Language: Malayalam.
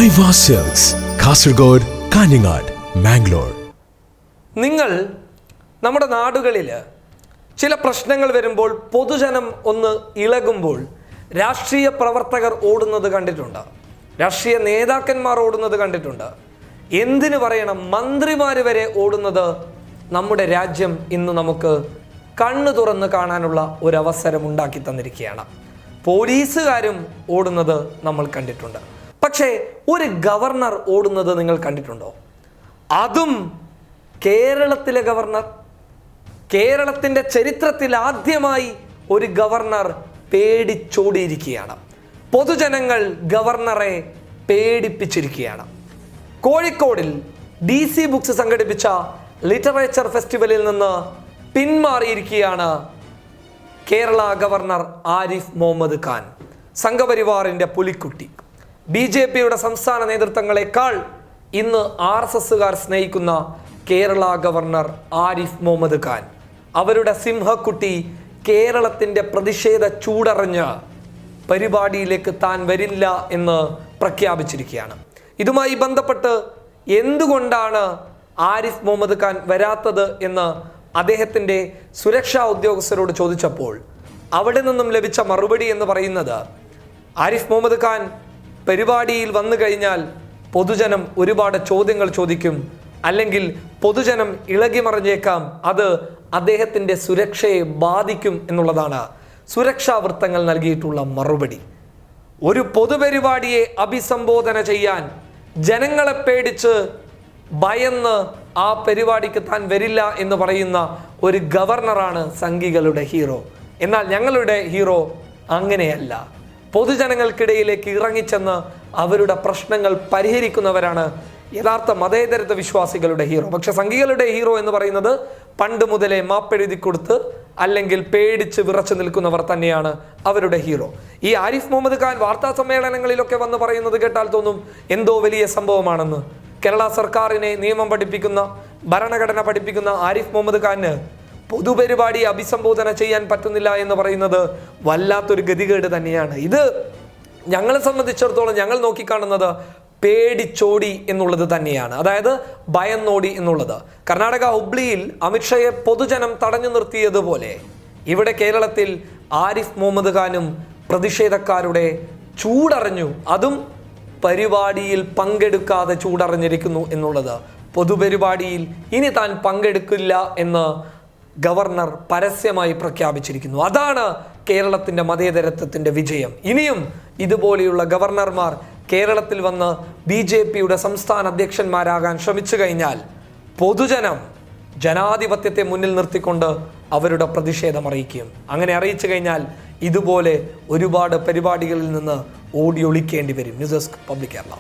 Aiwa silks, Kasaragod, Kanhangad, Mangalore. നിങ്ങൾ നമ്മുടെ നാടുകളിൽ ചില പ്രശ്നങ്ങൾ വരുമ്പോൾ പൊതുജനം ഒന്ന് ഇളകുമ്പോൾ രാഷ്ട്രീയ പ്രവർത്തകർ ഓടുന്നത് കണ്ടിട്ടുണ്ട്, രാഷ്ട്രീയ നേതാക്കന്മാർ ഓടുന്നത് കണ്ടിട്ടുണ്ട്. എന്തിനു പറയണം, മന്ത്രിമാർ വരെ ഓടുന്നത് നമ്മുടെ രാജ്യം ഇന്ന് നമുക്ക് കണ്ണു തുറന്ന് കാണാനുള്ള ഒരവസരം ഉണ്ടാക്കി തന്നിരിക്കുകയാണ്. പോലീസുകാരും ഓടുന്നത് നമ്മൾ കണ്ടിട്ടുണ്ട്. പക്ഷേ ഒരു ഗവർണർ ഓടുന്നത് നിങ്ങൾ കണ്ടിട്ടുണ്ടോ? അതും കേരളത്തിലെ ഗവർണർ. കേരളത്തിൻ്റെ ചരിത്രത്തിൽ ആദ്യമായി ഒരു ഗവർണർ പേടിച്ചോടിയിരിക്കുകയാണ്. പൊതുജനങ്ങൾ ഗവർണറെ പേടിപ്പിച്ചിരിക്കുകയാണ്. കോഴിക്കോടിൽ DC ബുക്സ് സംഘടിപ്പിച്ച ലിറ്ററേച്ചർ ഫെസ്റ്റിവലിൽ നിന്ന് പിന്മാറിയിരിക്കുകയാണ് കേരള ഗവർണർ ആരിഫ് മുഹമ്മദ് ഖാൻ. സംഘപരിവാറിൻ്റെ പുലിക്കുട്ടി. BJPയുടെ സംസ്ഥാന നേതൃത്വങ്ങളെക്കാൾ ഇന്ന് RSSകാർ സ്നേഹിക്കുന്ന കേരള ഗവർണർ ആരിഫ് മുഹമ്മദ് ഖാൻ അവരുടെ സിംഹക്കുട്ടി കേരളത്തിൻ്റെ പ്രതിഷേധ ചൂടറിഞ്ഞ് പരിപാടിയിലേക്ക് താൻ വരില്ല എന്ന് പ്രഖ്യാപിച്ചിരിക്കുകയാണ്. ഇതുമായി ബന്ധപ്പെട്ട് എന്തുകൊണ്ടാണ് ആരിഫ് മുഹമ്മദ് ഖാൻ വരാത്തത് എന്ന് അദ്ദേഹത്തിൻ്റെ സുരക്ഷാ ഉദ്യോഗസ്ഥരോട് ചോദിച്ചപ്പോൾ അവിടെ നിന്നും ലഭിച്ച മറുപടി എന്ന് പറയുന്നത്, ആരിഫ് മുഹമ്മദ് ഖാൻ പരിപാടിയിൽ വന്നു കഴിഞ്ഞാൽ പൊതുജനം ഒരുപാട് ചോദ്യങ്ങൾ ചോദിക്കും, അല്ലെങ്കിൽ പൊതുജനം ഇളകി മറിഞ്ഞേക്കാം, അത് അദ്ദേഹത്തിൻ്റെ സുരക്ഷയെ ബാധിക്കും എന്നുള്ളതാണ് സുരക്ഷാ വൃത്തങ്ങൾ നൽകിയിട്ടുള്ള മറുപടി. ഒരു പൊതുപരിപാടിയെ അഭിസംബോധന ചെയ്യാൻ ജനങ്ങളെ പേടിച്ച് ഭയന്ന് ആ പരിപാടിക്ക് താൻ വരില്ല എന്ന് പറയുന്ന ഒരു ഗവർണറാണ് സംഘികളുടെ ഹീറോ. എന്നാൽ ഞങ്ങളുടെ ഹീറോ അങ്ങനെയല്ല. പൊതുജനങ്ങൾക്കിടയിലേക്ക് ഇറങ്ങിച്ചെന്ന് അവരുടെ പ്രശ്നങ്ങൾ പരിഹരിക്കുന്നവരാണ് യഥാർത്ഥ മതേതരത്വ വിശ്വാസികളുടെ ഹീറോ. പക്ഷെ സംഘികളുടെ ഹീറോ എന്ന് പറയുന്നത് പണ്ട് മുതലേ മാപ്പെഴുതി കൊടുത്ത് അല്ലെങ്കിൽ പേടിച്ച് വിറച്ചു നിൽക്കുന്നവർ തന്നെയാണ് അവരുടെ ഹീറോ. ഈ ആരിഫ് മുഹമ്മദ് ഖാൻ വാർത്താ സമ്മേളനങ്ങളിലൊക്കെ വന്ന് പറയുന്നത് കേട്ടാൽ തോന്നും എന്തോ വലിയ സംഭവമാണെന്ന്. കേരള സർക്കാരിനെ നിയമം പഠിപ്പിക്കുന്ന, ഭരണഘടന പഠിപ്പിക്കുന്ന ആരിഫ് മുഹമ്മദ് ഖാന് പൊതുപരിപാടി അഭിസംബോധന ചെയ്യാൻ പറ്റുന്നില്ല എന്ന് പറയുന്നത് വല്ലാത്തൊരു ഗതികേട് തന്നെയാണ്. ഇത് ഞങ്ങളെ സംബന്ധിച്ചിടത്തോളം ഞങ്ങൾ നോക്കിക്കാണുന്നത് പേടിച്ചോടി എന്നുള്ളത് തന്നെയാണ്, അതായത് ഭയന്നോടി എന്നുള്ളത്. കർണാടക ഹുബ്ലിയിൽ അമിത്ഷയെ പൊതുജനം തടഞ്ഞു നിർത്തിയതുപോലെ ഇവിടെ കേരളത്തിൽ ആരിഫ് മുഹമ്മദ് ഖാനും പ്രതിഷേധക്കാരുടെ ചൂടറിഞ്ഞു. അതും പരിപാടിയിൽ പങ്കെടുക്കാതെ ചൂടറിഞ്ഞിരിക്കുന്നു എന്നുള്ളത്. പൊതുപരിപാടിയിൽ ഇനി താൻ പങ്കെടുക്കില്ല എന്ന് ഗവർണർ പരസ്യമായി പ്രഖ്യാപിച്ചിരിക്കുന്നു. അതാണ് കേരളത്തിൻ്റെ മതേതരത്വത്തിൻ്റെ വിജയം. ഇനിയും ഇതുപോലെയുള്ള ഗവർണർമാർ കേരളത്തിൽ വന്ന് BJPയുടെ സംസ്ഥാന അധ്യക്ഷന്മാരാകാൻ ശ്രമിച്ചു കഴിഞ്ഞാൽ പൊതുജനം ജനാധിപത്യത്തെ മുന്നിൽ നിർത്തിക്കൊണ്ട് അവരുടെ പ്രതിഷേധം അറിയിക്കും. അങ്ങനെ അറിയിച്ചു കഴിഞ്ഞാൽ ഇതുപോലെ ഒരുപാട് പരിപാടികളിൽ നിന്ന് ഓടി ഒളിക്കേണ്ടി വരും. News desk public Kerala.